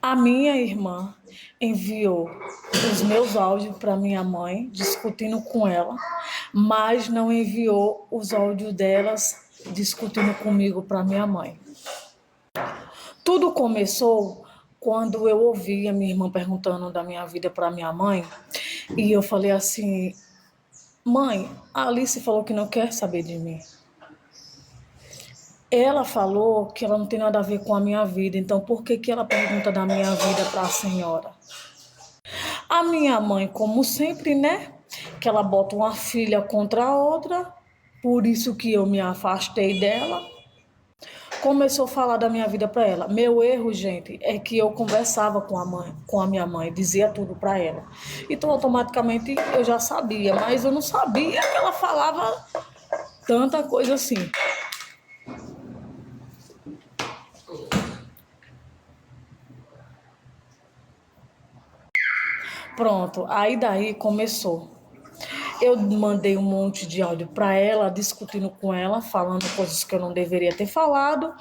A minha irmã enviou os meus áudios para minha mãe, discutindo com ela, mas não enviou os áudios delas discutindo comigo para minha mãe. Tudo começou quando eu ouvi a minha irmã perguntando da minha vida para minha mãe, e eu falei assim: mãe, a Alice falou que não quer saber de mim. Ela falou que ela não tem nada a ver com a minha vida, então por que que ela pergunta da minha vida para a senhora? A minha mãe, como sempre, né? Que ela bota uma filha contra a outra, por isso que eu me afastei dela. Começou a falar da minha vida para ela. Meu erro, gente, é que eu conversava com a minha mãe, dizia tudo para ela. Então, automaticamente, eu já sabia, mas eu não sabia que ela falava tanta coisa assim. Pronto, aí daí começou. Eu mandei um monte de áudio para ela, discutindo com ela, falando coisas que eu não deveria ter falado.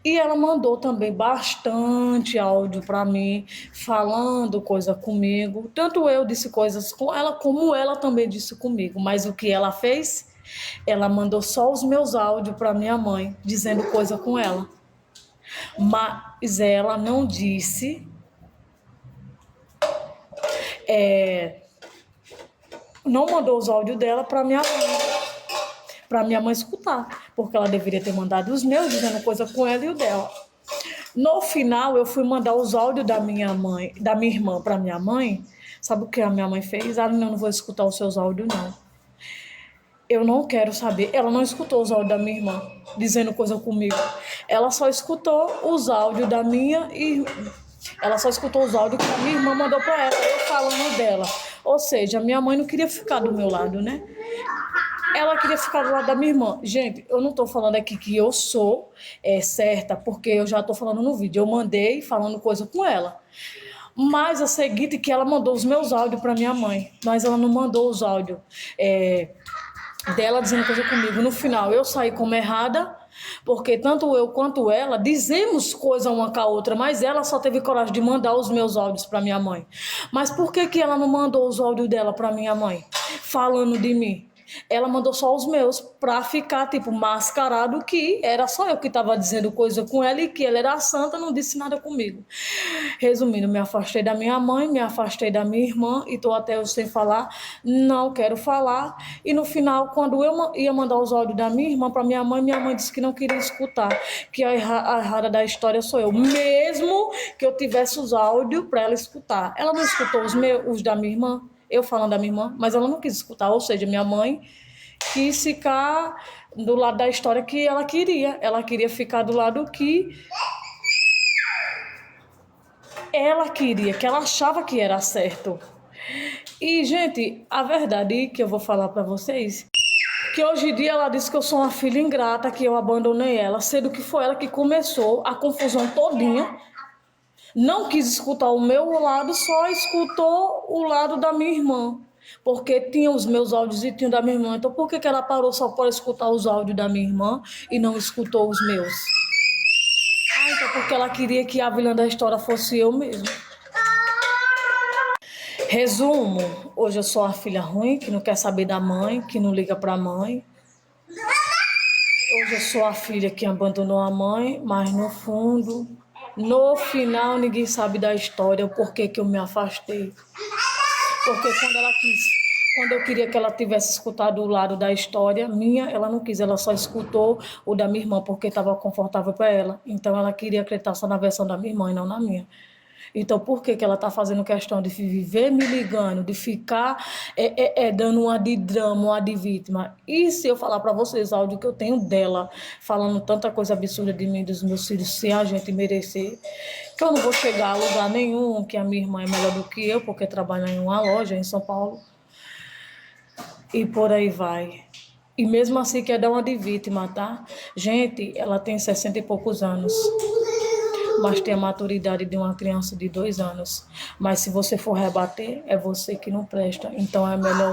E ela mandou também bastante áudio para mim, falando coisa comigo. Tanto eu disse coisas com ela, como ela também disse comigo. Mas o que ela fez? Ela mandou só os meus áudios para minha mãe, dizendo coisa com ela. Mas ela não disse... não mandou os áudios dela para minha mãe escutar, porque ela deveria ter mandado os meus, dizendo coisa com ela e o dela. No final, eu fui mandar os áudios da minha irmã para minha mãe. Sabe o que a minha mãe fez? Ah, não vou escutar os seus áudios, não. Eu não quero saber. Ela não escutou os áudios da minha irmã, dizendo coisa comigo. Ela só escutou os áudios da minha e ela só escutou os áudios que a minha irmã mandou para ela, eu falando dela. Ou seja, minha mãe não queria ficar do meu lado, né? Ela queria ficar do lado da minha irmã. Gente, eu não estou falando aqui que eu sou certa, porque eu já estou falando no vídeo. Eu mandei falando coisa com ela. Mas a seguinte que ela mandou os meus áudios para minha mãe. Mas ela não mandou os áudios dela dizendo coisa comigo. No final, eu saí como errada, porque tanto eu quanto ela dizemos coisa uma com a outra, mas ela só teve coragem de mandar os meus áudios para minha mãe. Mas por que que ela não mandou os áudios dela para minha mãe, falando de mim? Ela mandou só os meus pra ficar, tipo, mascarado que era só eu que tava dizendo coisa com ela e que ela era santa, não disse nada comigo. Resumindo, me afastei da minha mãe, me afastei da minha irmã e tô até hoje sem falar, não quero falar. E no final, quando eu ia mandar os áudios da minha irmã pra minha mãe disse que não queria escutar, que a errada da história sou eu, mesmo que eu tivesse os áudios pra ela escutar. Ela não escutou os da minha irmã, eu falando da minha irmã, mas ela não quis escutar, ou seja, minha mãe quis ficar do lado da história que ela queria ficar do lado que ela queria, que ela achava que era certo. E, gente, a verdade que eu vou falar para vocês, que hoje em dia ela disse que eu sou uma filha ingrata, que eu abandonei ela, sendo que foi ela que começou a confusão todinha. Não quis escutar o meu lado, só escutou o lado da minha irmã. Porque tinha os meus áudios e tinha da minha irmã. Então por que que ela parou só para escutar os áudios da minha irmã e não escutou os meus? Ah, então porque ela queria que a vilã da história fosse eu mesmo. Resumo, hoje eu sou a filha ruim, que não quer saber da mãe, que não liga pra mãe. Hoje eu sou a filha que abandonou a mãe, mas no fundo, no final, ninguém sabe da história, o porquê que eu me afastei. Porque quando eu queria que ela tivesse escutado o lado da história minha, ela não quis, ela só escutou o da minha irmã, porque estava confortável para ela. Então ela queria acreditar só na versão da minha irmã e não na minha. Então, por que que ela está fazendo questão de viver me ligando, de ficar dando uma de drama, uma de vítima? E se eu falar para vocês o áudio que eu tenho dela, falando tanta coisa absurda de mim e dos meus filhos, se a gente merecer, que eu não vou chegar a lugar nenhum, que a minha irmã é melhor do que eu, porque trabalha em uma loja em São Paulo, e por aí vai. E mesmo assim quer dar uma de vítima, tá? Gente, ela tem 60 e poucos anos. Mas tem a maturidade de uma criança de 2 anos. Mas se você for rebater, é você que não presta. Então é melhor